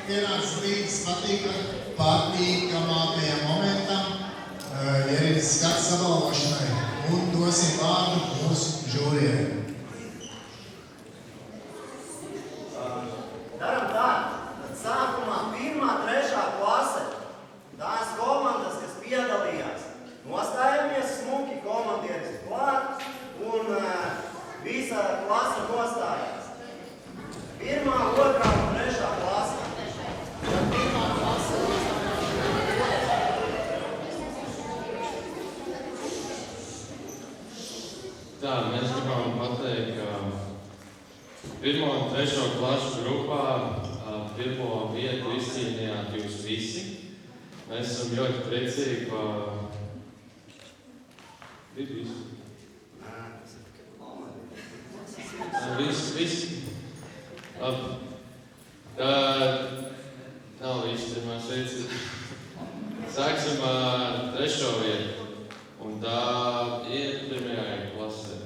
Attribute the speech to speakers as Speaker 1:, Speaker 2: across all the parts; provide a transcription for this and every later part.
Speaker 1: pienācis līdz patīkamākajam momentam, ja ir skats sabalvošanai, un dosim vārdu mūsu žūrijai.
Speaker 2: Daram tā, tad sākumā 1. 3. klase, tās komandas, kas piedalījās, nostājamies smuki, komandieris klāt, un visa klasa nostājās. 1., 2. un 3. klase.
Speaker 3: Tā, mēs gribam pateikt, ka 1. un 3. klašu grupā 1. vietu izcīnījāt jūs visi. Mēs esam ļoti priecīgi, ka visi. Nav visi, mēs veicam. Sāksim ar 3. vietu, un tā ir 1. klasē.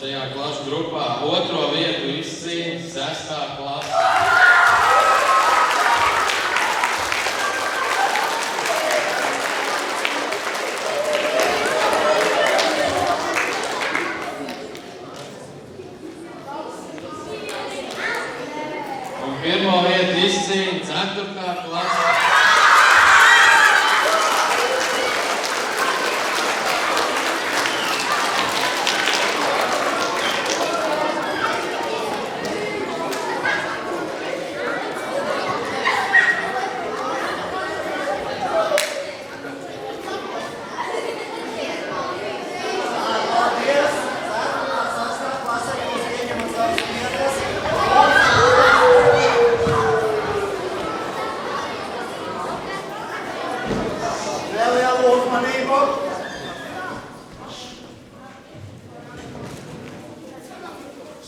Speaker 3: Šajā klašu grupā 2. vietu izcīna 6. klase. Un 1. vietu izcīna 4. klase.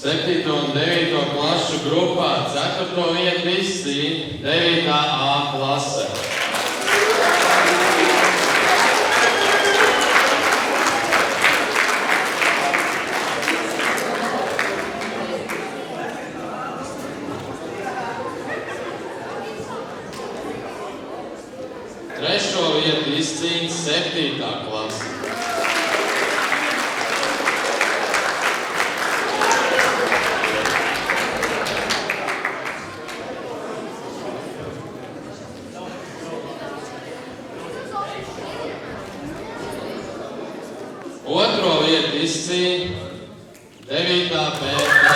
Speaker 3: Septīto un 9. klašu grupā 4. vietu izcīna 9. A klase. 7. klase. Otro vietu izcīnīja 9. B klase.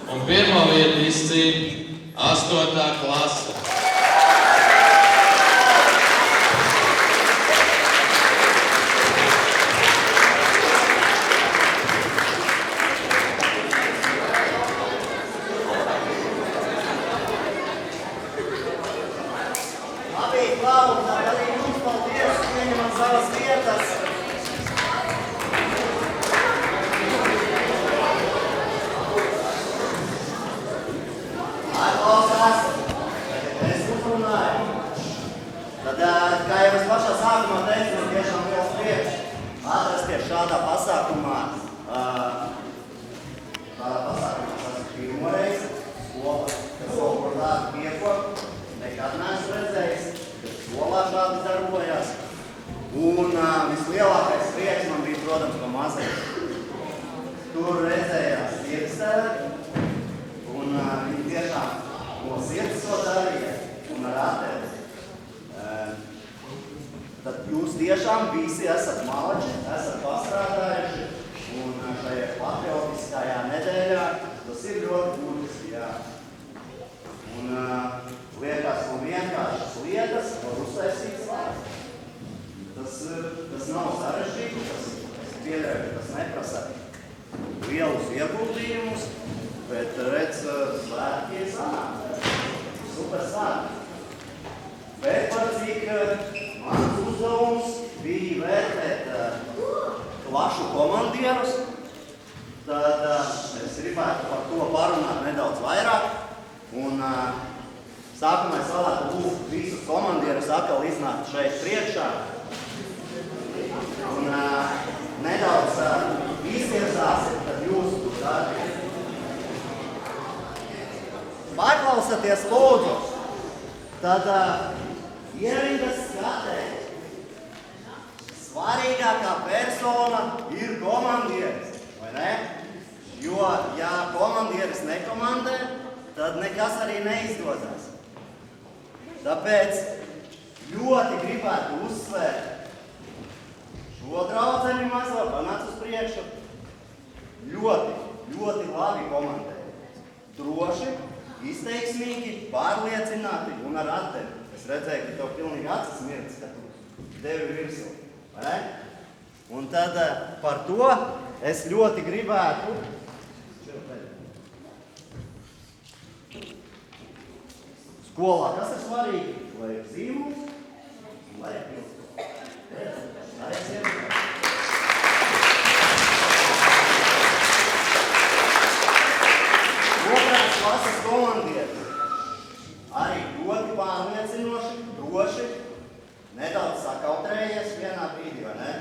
Speaker 3: Un pirmo vietu izcīnīja 8. klase.
Speaker 2: Labi, Klau, tad arī jums paldies, ieņemat savas vietas. Klausās, es uzrunāju. Tad, kā jau es pašā sākumā teicu, man tiešām liels prieks atrasties šādā pasākumā. Tas ir pirmo reizi skola, kas kaut tādu piekopu. Nekad neesmu redzējis, ka skolā šādi darbojas. Un vislielākais prieks man bija, protams, pa mazajiem. Tur redzējās sirdsēvi, un viņi tiešām no sirds to darīja un ar atēdi. Tad jūs tiešām visi esat malači, esat pastrādājuši, un šajā patriotiskajā nedēļā tas ir ļoti būtiski, jā. Un liekas, no vienkāršas lietas var uztaisīt slēgt. Tas nav sarežģīti, es pieļauju, ka tas neprasa lielus ieguldījumus, bet redz, svētki ir sanāk. Super svētki. Bet par cik mans uzdevums bija vērtēt klašu komandierus, tad es gribētu par to parunāt nedaudz vairāk. Un sākumā es vēlētu lūgt visus komandierus atkal iznākt šeit priekšā. Un nedaudz iztiesāsiet, kad jūs tur darbiet. Paklausaties lūdzu, tad ierindas skatē. Svarīgākā persona ir komandieris, vai ne? Jo, ja komandieris nekomandē, tad nekas arī neizdodas. Tāpēc ļoti gribētu uzsvērt šo draudzeni mazo, panāc uz priekšu. Ļoti labi komandē. Droši, izteiksmīgi, pārliecināti un ar atdevi. Es redzēju, ka tev pilnīgi acis mirds, ka tu devi virsū. Vai ne? Un tad par to es ļoti gribētu skolā, kas ir svarīgi? Lai ir zīmuls, lai ir pilns. Otrās klases komandieri arī ļoti pārliecinoši, droši, nedaudz sakautrējies vienā brīdī, vai ne?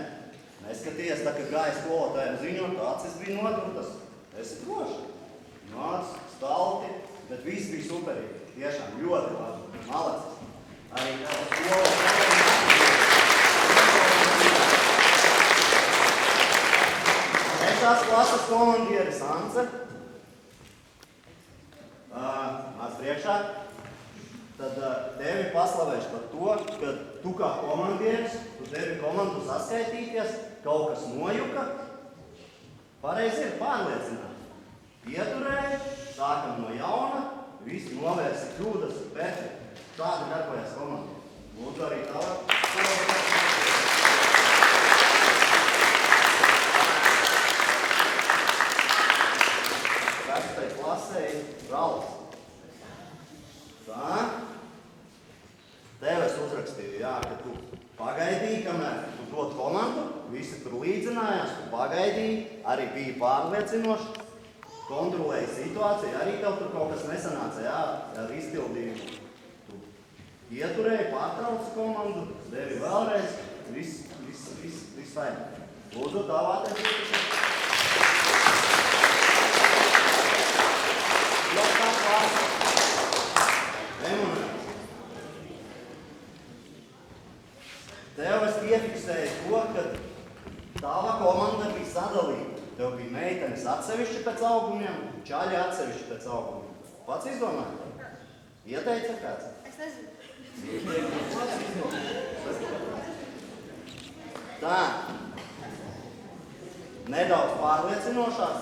Speaker 2: Neskaties, tā, kad gāja skolotājiem ziņot, acis bija nodurtas. Esi droši. Nāc, stalti, bet viss bija superīgi. Tiešām ļoti labi. Malacis. Arī skolotājiem. Trešās klases komandieris Ance. Nāc priekšā. Tad tevi paslavēšu par to, ka tu kā komandieris, tu tevi komandu saskaitīties, kaut kas nojuka. Pareizi ir pārliecināt. Pieturēji, sākam no jauna, visi novērsi kļūdas, bet šādi darbojas komanda. Lūdzu arī tālāk. Sestai klasei Rauls. Tā. Tev es uzrakstīju, jā, ka tu pagaidīji, kamēr tu dod komandu, visi tur līdzinājās, tu pagaidīji, arī bija pārliecinoši, kontrolēji situāciju, arī tev tur kaut kas nesanāca, jā, ar izpildījumu. Tu ieturēji, pārtrauci komandu, devi vēlreiz, Viss vajag. Lūdzu, tāvāties. Tev es piefiksēju to, ka tava komanda bija sadalīta. Tev bija meitenes atsevišķi pēc augumiem, čaļi atsevišķi pēc augumiem. Pats izdomāji? Ieteica kāds?
Speaker 4: Es nezinu.
Speaker 2: Tā. Nedaudz pārliecinošās.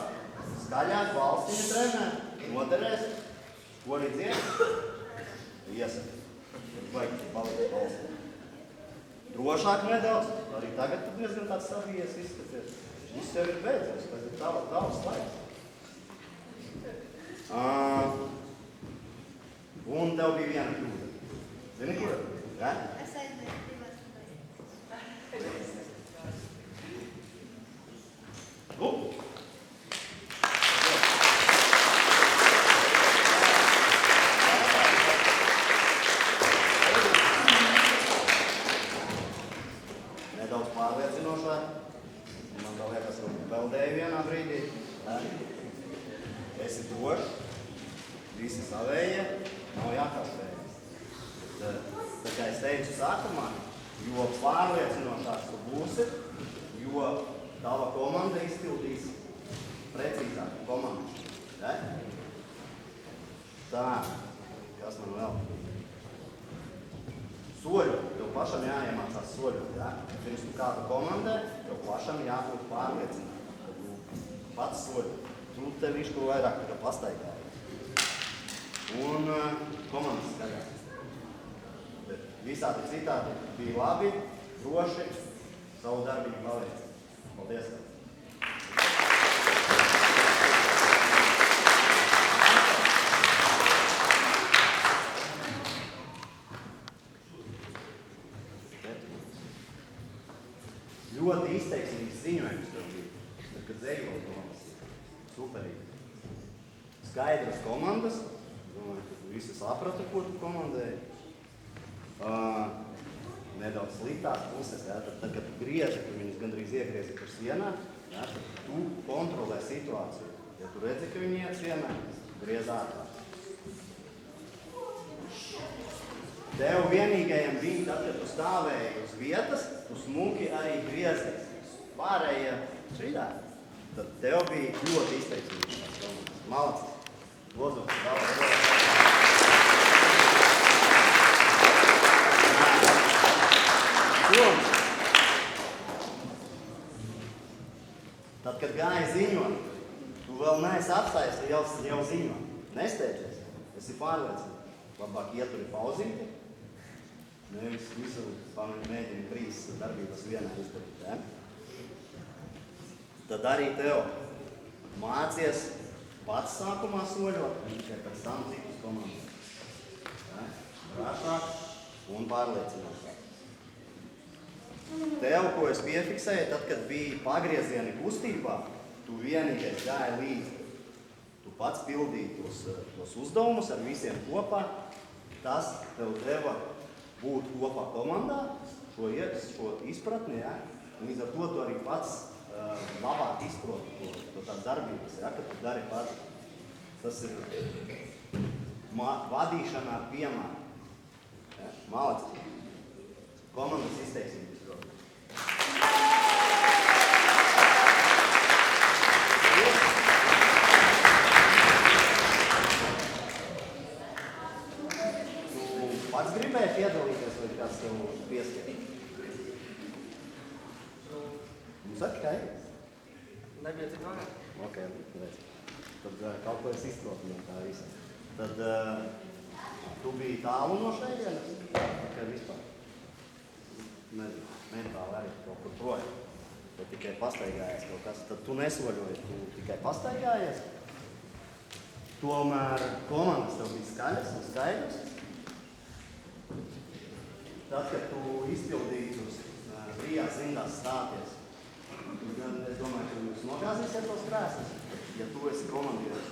Speaker 2: Skaļāk valstiņu trenē. Noderēs. Ko arī dzied? Iesaka. Vajag palikt valstī. Drošāk nedaudz. Arī tagad tu diezgan tāds savijies izskaties. Viss jau ir beidzies. Tas ir tavs laiks. Un tev bija viena kļūda. Zini, kura? Ja?
Speaker 4: Es aizmirsu divas.
Speaker 2: Nedaudz pārliecinošāk. Man tā liekas, ka peldēju vienā brīdī. Ja? Esi drošs. Visi savējie. Nav jākārtējas. Tā kā es teicu sākumā, jo pārliecinošāks tu būsi, jo tava komanda izpildīs precīzāku komandu. Ja? Tā, kas man vēl? Soļu. Tev pašam jāiemācās soļot. Ja? Pirms tu kādu komandē, tev pašam jābūt pārliecinātam. Pats soļu. Tu tev višku vairāk kā pastaigāji. Un komandas skaļāk. Bet visādi citādi bija labi, droši, savu darbiņu paveic. Paldies! Ļoti izteiksmīgs ziņojums tev bija, kad dzējot komandas. Superīgi. Skaidras komandas. Domāju, ka tu visi saprata, ko tu komandēji. Nedaudz sliktās puses, ja? Tad, kad tu grieži, ka viņus gandrīz iegriezi par sienā, ja? Tad tu kontrolē situāciju. Ja tu redzi, ka viņi iet sienā, griez ātrāk. Tev vienīgajam bija, tad, kad tu stāvēji uz vietas, tu smuki arī griezies. Pārējie šitā. Tad tev bija ļoti izteiksmīgs. Malacis. Lūdzu, daudz. Tad, kad gāja ziņot, tu vēl neesi apstājies, jau ziņo. Nesteidzies. Esi pārliecināts. Labāk ieturi pauzīti. Nevis visu mēģini 3 darbības vienā izdarīt. Ja? Tad arī tev mācies pats sākumā soļot, tikai pēc tam citus komandas. Ja? Drāšāk un pārliecinošāk. Tev, ko es piefiksēju, tad, kad bija pagriezieni kustībā, tu vienīgais gāji līdzi. Tu pats pildīji tos uzdevumus ar visiem kopā. Tas tev deva būt kopā komandā, šo izpratni, ja? Līdz ar to tu arī pats labāk izproti to tās darbības, ja? Kad tu dari pats. Tas ir vadīšanā ar piemēru. Ja? Malacis. Komandas izteiksmības. Pats gribēji piedalīties, vai kāds tev pieskatīja? Saki, kā ir?
Speaker 5: Nebija cik vairāk.
Speaker 2: Ok, redz. Tad kaut ko es izprotu no tā visa. Tad tu biji tālu no šeienes? Tikai vispār? Nezinu, mentāli arī kaut kur projām. Vai tikai pastaigājies kaut kas? Tad tu nesoļoji, tu tikai pastaigājies. Tomēr komandas tev bija skaļas un skaidrs. Tad, kad tu izpildīji uz brīvās rindās stāties, es domāju, ka jūs nogāzīsiet tos krēslus. Ja tu esi komandieris,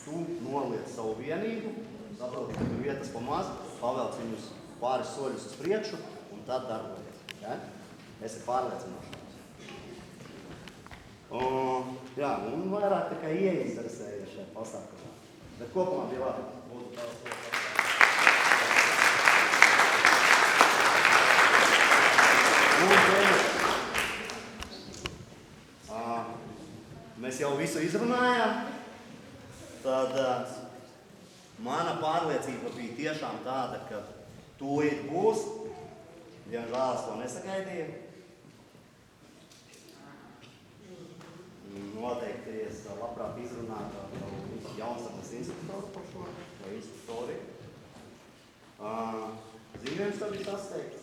Speaker 2: tu noliec savu vienību, saproti, ka tur vietas pa maz, pavelc viņus pāris soļus uz priekšu un tad darbojies. Ja? esi pārliecinošs. Jā, un vairāk tikai ieinteresējies šajā pasākumā. Bet kopumā bija labi. Būtu tavs kopā. Mēs jau visu izrunājām, tad mana pārliecība bija tiešām tāda, ka tūlīt būs, diemžēl es to nesagaidīju. Noteikti es labprāt izrunātu visu Jaunsakas instruktoru par šo, vai instruktori. Zīmējums tev bija sasteigts.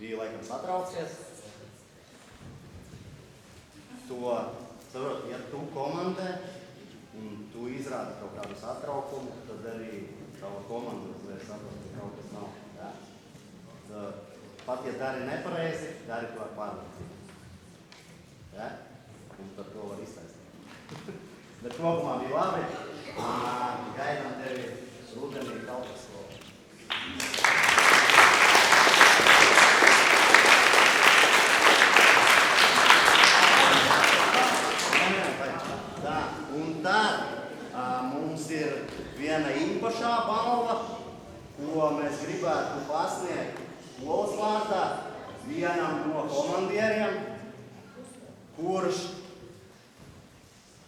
Speaker 2: Bija laikam satraucies. To, saprot, ja tu komandē un tu izrādi kaut kādu satraukumu, tad arī tava komanda uzliek saprot, ka kaut kas nav. Ja? Pat ja dari nepareizi, dari to ar pārliecību. Ja? Un tad to var iztaisīt. Bet kopumā bija labi. Gaidām tevi rudenī kalpas skolā. Un tad mums ir viena īpašā balva, ko mēs gribētu pasniegt skolas vārdā vienam no komandieriem, kurš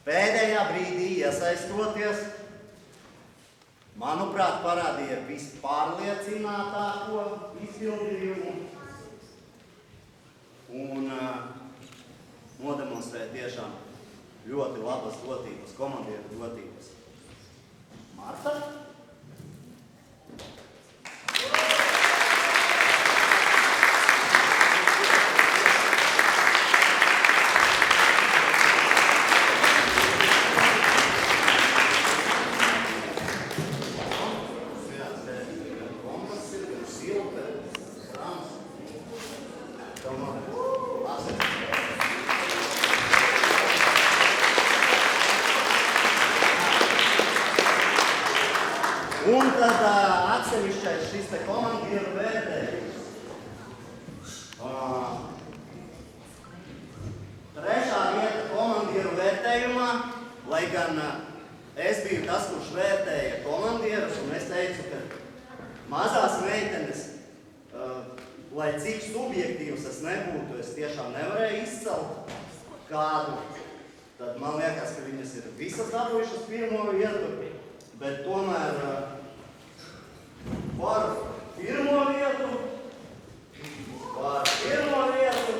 Speaker 2: pēdējā brīdī iesaistoties, manuprāt, parādīja vispārliecinātāko izpildījumu un nodemonstrēja tiešām ļoti labas dotības, komandieru dotības. Marta? Un tad atsevišķais šis te komandieru vērtējums. Trešā vieta komandieru vērtējumā, lai gan es biju tas, kurš vērtēja komandierus, un es teicu, ka mazās meitenes, lai cik subjektīvs es nebūtu, es tiešām nevarēju izcelt kādu. Tad man liekas, ka viņas ir visas dabūjušas pirmo vietu, bet tomēr par pirmo vietu, tomēr pirmo vietu.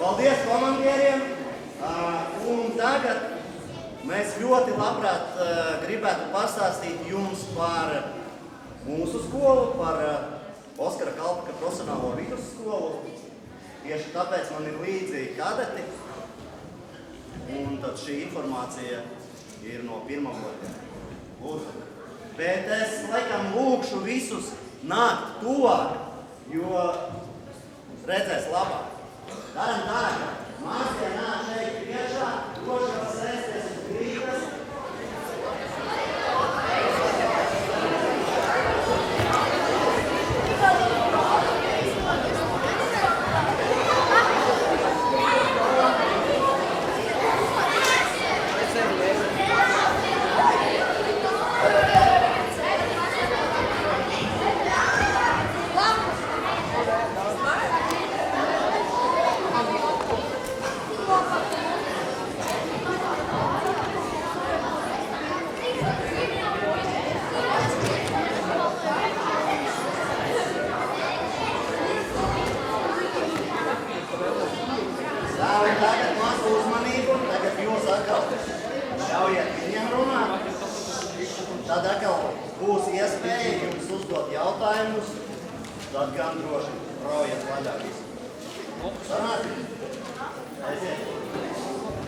Speaker 2: Paldies komandieriem, un tagad mēs ļoti labprāt gribētu pastāstīt jums par mūsu skolu, par Oskara Kalpaka profesionālo vidusskolu. Tieši tāpēc man ir līdzi kadeti, un tad šī informācija ir no pirmavotiem. Lūdzu. Bet es laikam lūkšu visus nākt tuvāk, jo redzēs labāk. Daram tā, ka mācie nāk šeit priekšā, droši var sēsties uz grīdas. Tā, un tagad mazu uzmanību, tagad jūs atkal ļaujiet viņiem runāt. Tad atkal būs iespēja jums uzdot jautājumus, tad gan droši raujiet vaļā visu. Sanāk? Aiziet.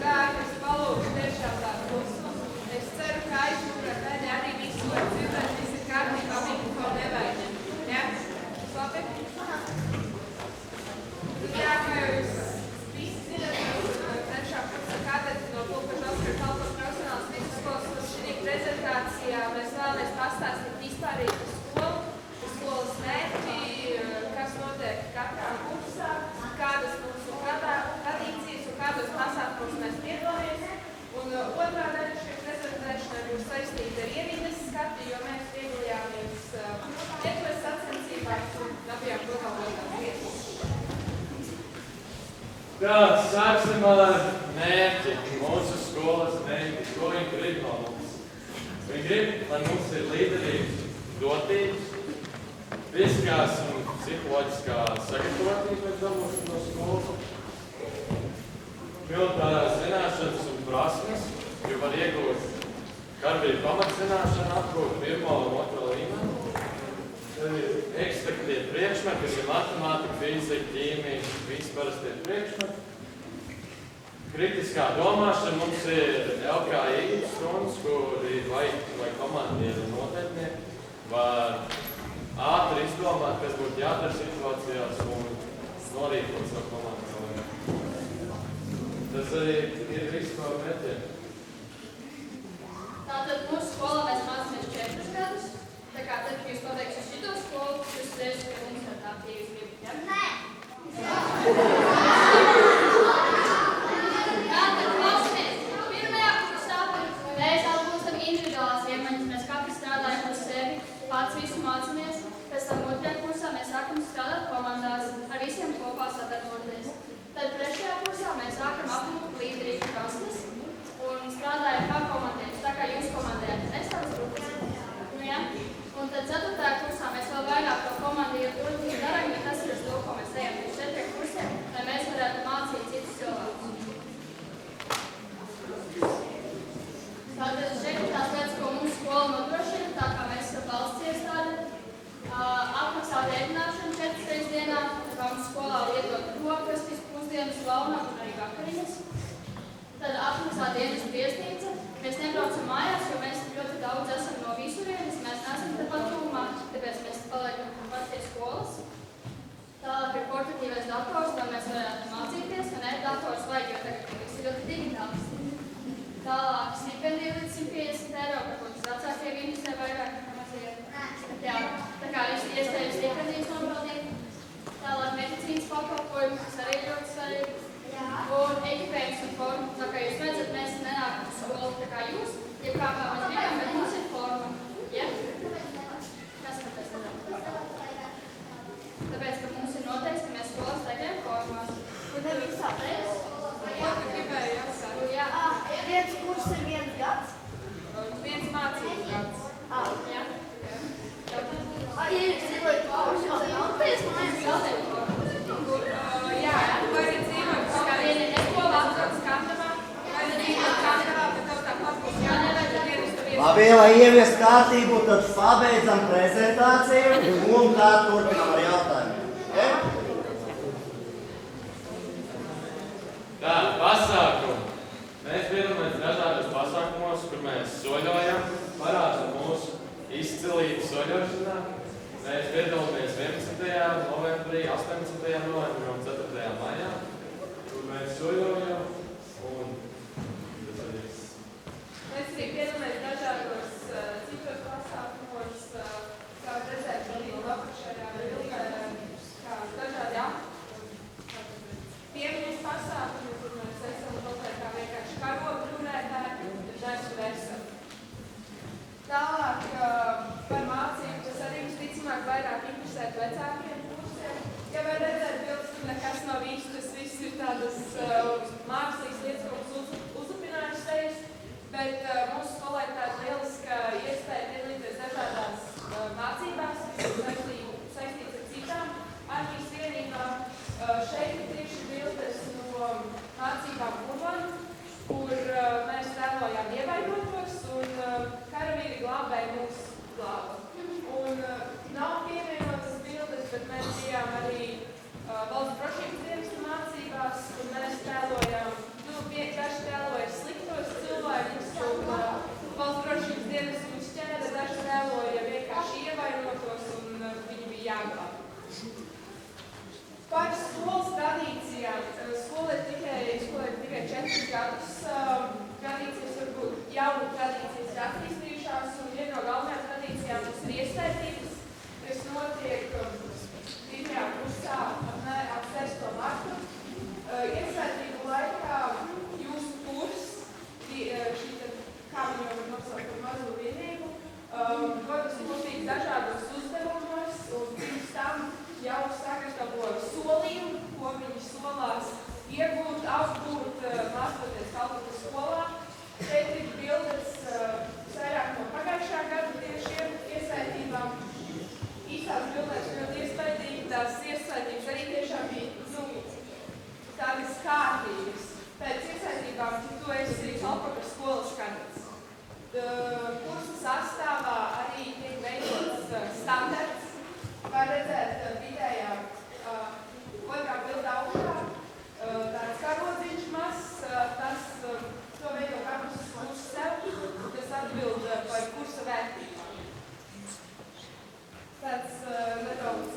Speaker 4: Kā es palūkšu tiešām tā klusu. Es ceru, ka aizmugurē pēdē arī visu var dzirdēt, viss ir kārtībā, mikrofonu nevajag. Ja? Labi? Jā, kā jau jūs visi zināt, trešā kursa kadeti no Pulkaža Oskara Kalpos profesionālas vidusskolas, un šī prezentācijā mēs vēlamies pastāstīt vispārīgi par skolas mērķi, kas notiek katrā kursā, kādas mums ir tradīcijas un kādos pasākumus mēs piedalāmies. Un otrā daļa šī prezentēšanai būs saistīta ar ievides skatu, jo mēs piedalījāmies ietves sacensībās un dabījām provalotās vietas.
Speaker 3: Tā, sāksim ar mērķi, mūsu skolas mērķi, ko viņi grib no mums. Viņi grib, lai mums ir līderības dotības, fiziskās un psiholoģiskās sagatavotības mēs dabūsim no skolas, militārās zināšanas un prasmes, jo var iegūt karbību pamatzināšanu, apgūt 1. un 2. līmeni. Ekspektie priekšmeti, kas ir matemātika, fizika, ķīmija, visi parastie priekšmeti. Kritiskā domāšana mums ir LKI stundas, kuri vai komandieri un noteiknieki var ātri izdomāt, kas būtu jādara situācijās un norīkot savu komandu. Tas arī ir viss par mērķiem.
Speaker 6: Tātad mūsu skolā mēs mācāmies 4 gadus. Tā kā tad, kad jūs pabeigsiet šito skolu, jūs redzēsiet, ka mums ir tā pieejas gribat, ja? Nē! Tātad klausamies. Pirmajā kursā mēs atgūstam individuālās iemaņas. Mēs katrs strādājam par sevi, pats visu mācāmies. Pēc tam otrajā kursā mēs sākam strādāt komandās, ar visiem kopā sadarboties. Tad trešajā kursā mēs sākam apgūt līderības prasmes un strādājam kā komandieris, tā kā jūs komandējat. Mēs tādas grupas. Nu, ja? Un tad 4. kursā mēs vēl vairāk to komandieru darām, jo tas ir uz to, ko mēs ejam uz 4 kursiem, lai mēs varētu mācīt citus cilvēkus. Tātad 4 lietas, ko mums skola nodrošina, tā kā mēs esam valsts iestāde, apmaksāt ēdināšanu 4 reizes dienā, tā kā mums skolā iedot brokastis, pusdienas, launām un arī vakariņas. Tad apmaksāt dienas viesnīca. Mēs nebraucam mājās, jo mēs ļoti daudz esam no visurienes, mēs neesam tepat tuvumā, tāpēc mēs paliekam pat pie skolas. Tālāk ir portatīvais dators, lai mēs varētu mācīties, un dators vajag, jo tagad viss ir ļoti digitāls. Tālāk stipendija līdz 150 eiro, par ko tas vecākie interesē vairāk nekā mazie. Jā, tā kā ir iespēja stipendijas nopildīt. Tālāk medicīnas pakalpojumi, kas arī ļoti svarīgi. Un ekipējums un forma. Tā kā jūs redzat, mēs nenākam uz skolu tā kā jūs, ja kā mēs gribam, bet mums ir forma. Ja? Kas tāpēc nedarām? Tāpēc, ka mums ir noteikts, ka mēs skolas taigājam formās. Un tev ir sapēc?
Speaker 4: Ko tu gribēji jāsāk?
Speaker 6: Jā.
Speaker 7: Viens kurs ir 1 gads?
Speaker 4: Viens mācības gads.
Speaker 6: Jā.
Speaker 7: Ja jūs dzīvojat pauši, tad nav pēc mājās
Speaker 4: Jā, tu vari dzīvot kaut kādā skolā, Skandavā, vai dzīvot Skandavā, bet tev tāpat būs jānevajag vienas tu vienas.
Speaker 2: Labi, lai ieviest kārtību, tad pabeidzam prezentāciju un tā turpinām ar jautājumiem.
Speaker 3: Tā, pasākumi. Mēs piedalāmies dažādos pasākumos, kur mēs soļojam, parādam mūsu izcilību soļošanā. Mēs piedalāmies 11. novembrī, 18. novembrī un 4. maijā, kur mēs soļojam un tas arī viss.
Speaker 4: Mēs arī piedalāmies dažādos citos pasākumos, kā redzēt, arī lapšajā bildē, kā dažādi piemiņas pasākumi, kur mēs esam kaut kā vienkārši karogu runētāji, dažu esam. Tālāk par mācību, tas arī visticamāk vairāk interesēt vecākiem kursiem. Ja var redzēt, bildes, tur nekas nav īsti, tas viss ir tādas gadus tradīcijas varbūt jaunu tradīcijas ir attīstījušās, un viena no galvenajām tradīcijām mums ir iesaistības, kas notiek pirmajā kursā ap 6. martu. Iesaistību laikā jūsu kurs, kā viņu var nosaukt par mazo vienību, dodas kopīgi dažādos uzdevumos, un pirms tam jau sagatavo solījumu, ko viņi solās iegūt, apgūt, mācoties Kalpotas skolā. Šeit ir bildes vairāk no pagājušā gada tiešiem iesaistībām. Īstās bildēs ļoti iespaidīgi, tās iesaistības arī tiešām bija tādas kārtības. Pēc iesaistībām, ka tu esi Kalpotas skolas kadets. Kursa sastāvā arī tiek veidots standarts. Var redzēt vidējā otrā bilda augšā. Tāds karodziņš mazs, to veido katrs kurs sev, kas atbild par kursa vērtībām. Tāds nedaudz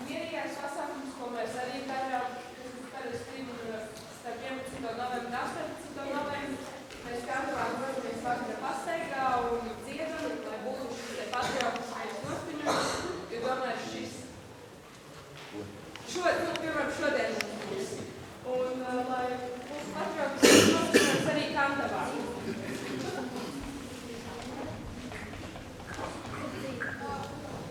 Speaker 4: mierīgais pasākums, ko mēs arī darām, kas starp 11. novembru un 18. novembru. Mēs katrā dodamies vakara pastaigā un dziedam, lai būtu šis patriotiskais noskaņojums, jo domāju, šis pirmām šodien būs. Un lai būtu patriotiskais noskaņojums arī Kantavā.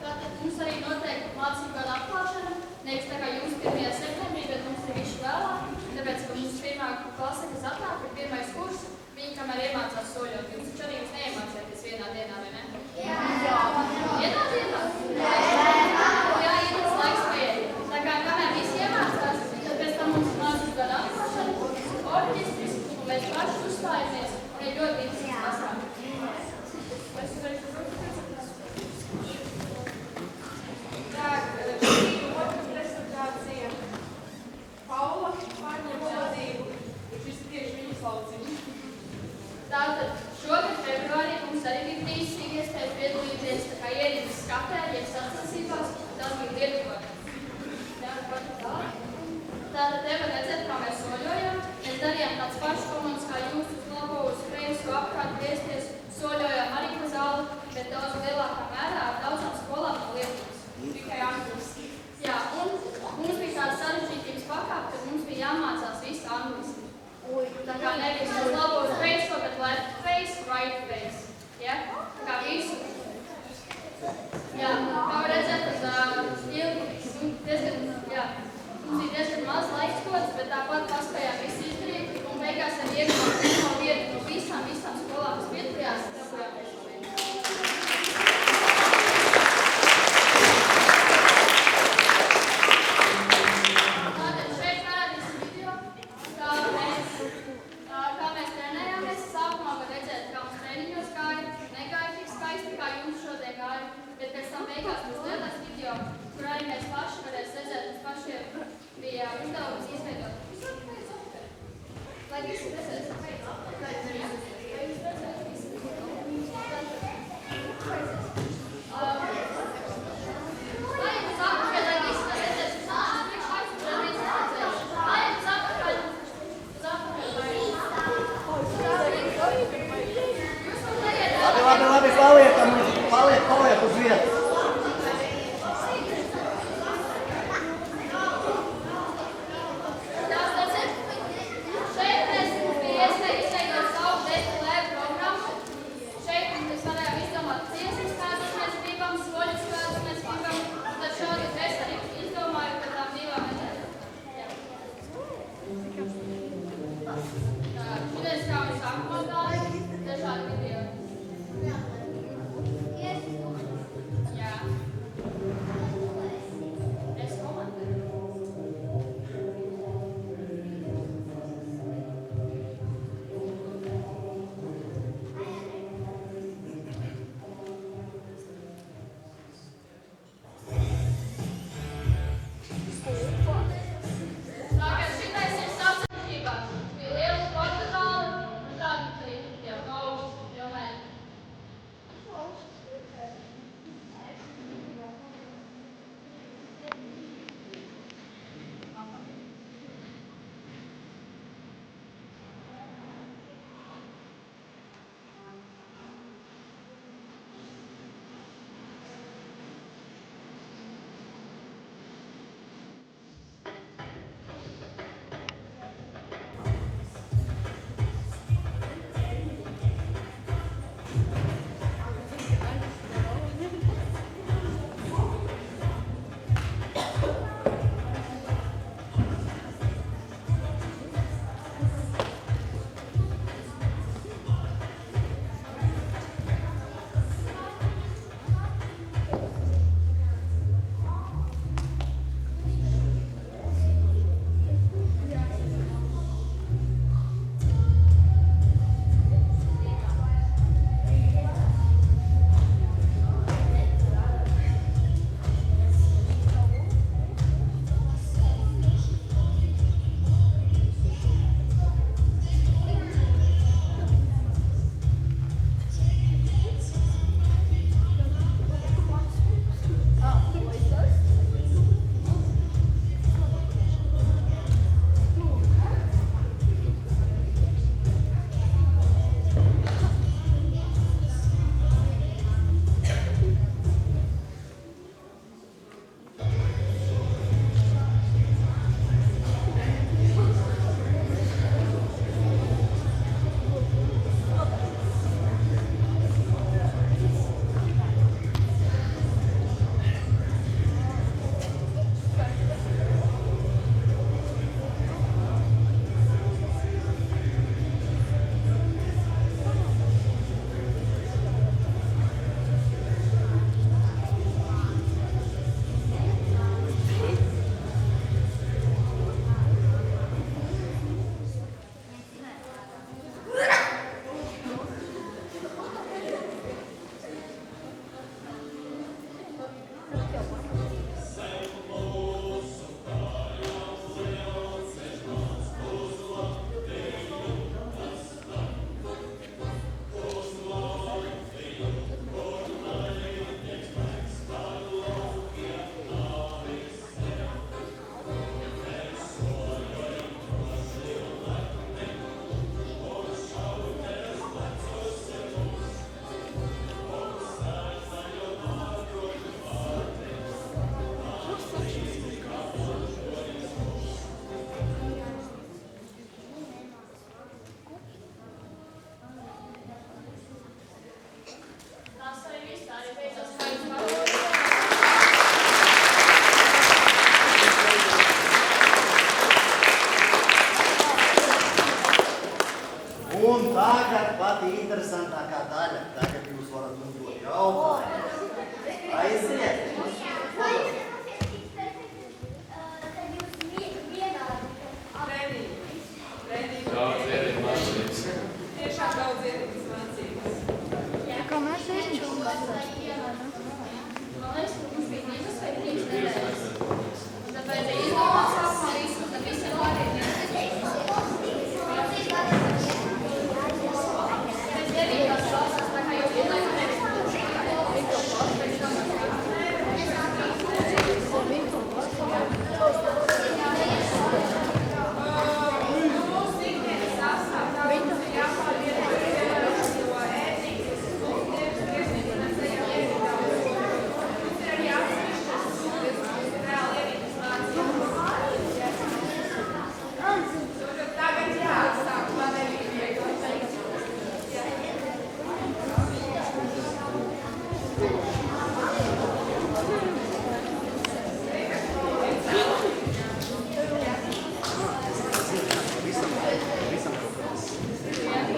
Speaker 6: Tātad mums arī noteikti mācību gada atklāšana, nevis tā kā jums 1. septembrī, bet mums ir visu vēlāk, tāpēc, ka mums pirmā klase, kas atnāk, ir pirmais kurs, viņi kamēr iemācās soļot. Jūs taču arī neiemācījāties vienā dienā, vai ne? Jā. Vienā dienā? Jā, tas laiks paiet. Tā kā kamēr visi iemācās, tad pēc tam mums mācības gada atklāšana, orķestris, un mēs paši uzstājamies, un ir ļoti interesants pasākums.
Speaker 4: Es uzreiz tā, šī otra prezentācija. Paula pārņem vadību, šis ir tieši viņas lauciņš.
Speaker 6: Tātad šogad februārī mums arī bija brīnišķīgi iespējas piedalīties tā kā ierīces skatējies sacensībās, tas bija Lietuvā. Tātad te var redzēt, kā mēs soļojam. Mēs darījām tāds pašs komandas kā jūs uz logo, uz kreisi, apkārt griezties, soļojām arī pa zāli, bet daudz lielākā mērā ar daudzām skolām no Lietuvas.
Speaker 4: Tikai angliski.
Speaker 6: Jā, un mums bija tāda sarežģītības pakāpe, kad mums bija jāmācās visu angliski. Tā kā nevis uz labo uz kreisi, bet left face, right face. Ja? Tā kā visu. Jā, kā var redzēt, tad mums ir diezgan maz laikskots, bet tāpat paspējām visu izdarīt, un beigās arī ieguvām pirmo vietu no visām skolām, kas piedalījās.
Speaker 2: Paliek uz vietas. Un tagad pati interesantākā daļa. Tagad jūs varat uzdot jautājumu. Aiziet!
Speaker 3: Daudz ierīt mācības.
Speaker 4: Tiešām daudz ierītas mācības.
Speaker 7: Kā mēs esam?
Speaker 6: Man liekas, ka mums bija 2 vai 3 nedēļas. Tāpēc izdomās sākumā visu, tad visiem pārējiem. Pēc devītās klasās, tā kā jau vienlaik
Speaker 4: Mūsu ikdienas sastāv tā, mums ir jāpārvienojas no ētikas stundas, mēs ejam ierītā. Mums ir arī atsevišķas stundas, mums ir reāli ierītas mācības. Tagad jāsāk planētīgi.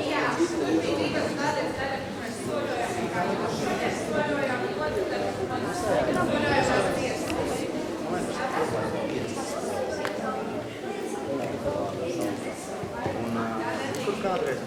Speaker 4: Jā, tur bija divas daļas, mēs soļojām vienkārši. Mēs soļojām ļoti, tad mēs soļojām tiesas.
Speaker 2: Kur kādreiz